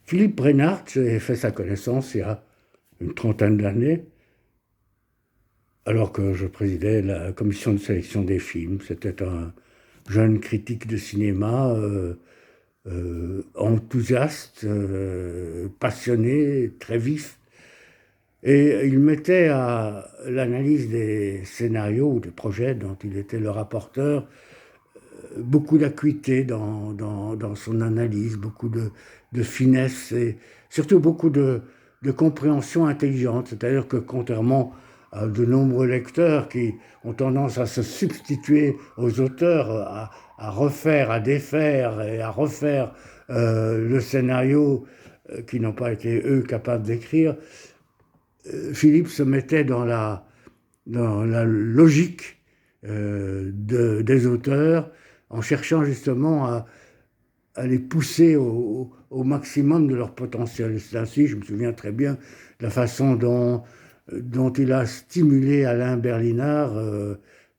Philippe Reynard, j'ai fait sa connaissance il y a une trentaine d'années, alors que je présidais la commission de sélection des films. C'était un jeune critique de cinéma, enthousiaste, passionné, très vif. Et il mettait à l'analyse des scénarios ou des projets dont il était le rapporteur beaucoup d'acuité dans son analyse, beaucoup de finesse et surtout beaucoup de compréhension intelligente. C'est-à-dire que contrairement à de nombreux lecteurs qui ont tendance à se substituer aux auteurs, à refaire, à défaire et à refaire le scénario qu'ils n'ont pas été eux capables d'écrire, Philippe se mettait dans la logique des auteurs en cherchant justement à les pousser au maximum de leur potentiel. Et c'est ainsi, je me souviens très bien de la façon dont il a stimulé Alain Berlinard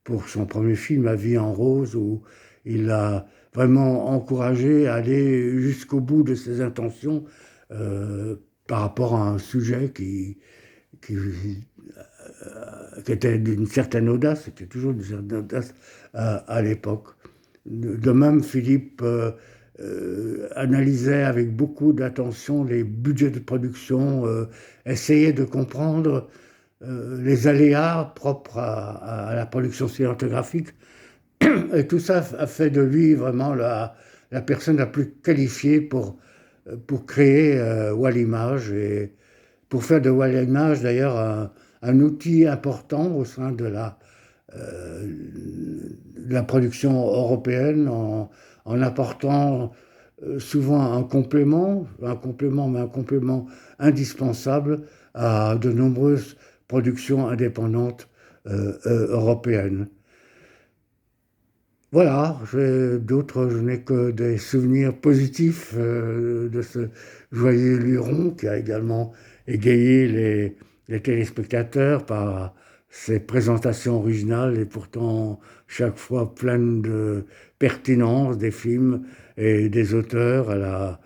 pour son premier film, À vie en rose, où il l'a vraiment encouragé à aller jusqu'au bout de ses intentions par rapport à un sujet qui était d'une certaine audace, c'était toujours d'une certaine audace à l'époque. De même, Philippe analysait avec beaucoup d'attention les budgets de production, essayait de comprendre les aléas propres à la production cinématographique. Et tout ça a fait de lui vraiment la personne la plus qualifiée pour créer Wallimage et pour faire de Wallimage d'ailleurs un outil important au sein de la production européenne en apportant souvent un complément indispensable à de nombreuses productions indépendantes européennes. Voilà, d'autres, je n'ai que des souvenirs positifs de ce joyeux luron qui a également égayé les téléspectateurs par ses présentations originales et pourtant chaque fois pleines de pertinence des films et des auteurs à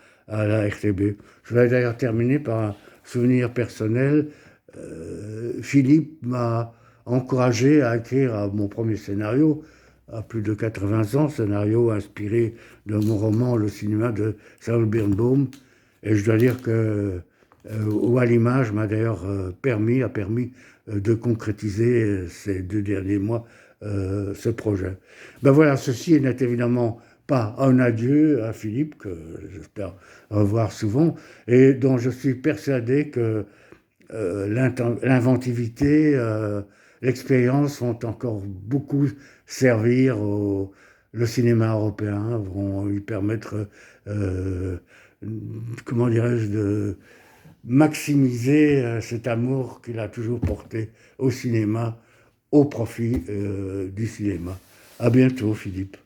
la RTB. Je vais d'ailleurs terminer par un souvenir personnel. Philippe m'a encouragé à écrire mon premier scénario à plus de 80 ans, scénario inspiré de mon roman Le cinéma de Saul Birnbaum. Et je dois dire que Wallimage m'a d'ailleurs a permis de concrétiser ces 2 derniers mois ce projet. Ben voilà, ceci n'est évidemment pas un adieu à Philippe, que j'espère revoir souvent, et dont je suis persuadé que l'inventivité, l'expérience vont encore beaucoup servir le cinéma européen, vont lui permettre, euh, comment dirais-je, de maximiser cet amour qu'il a toujours porté au cinéma, au profit du cinéma. À bientôt, Philippe.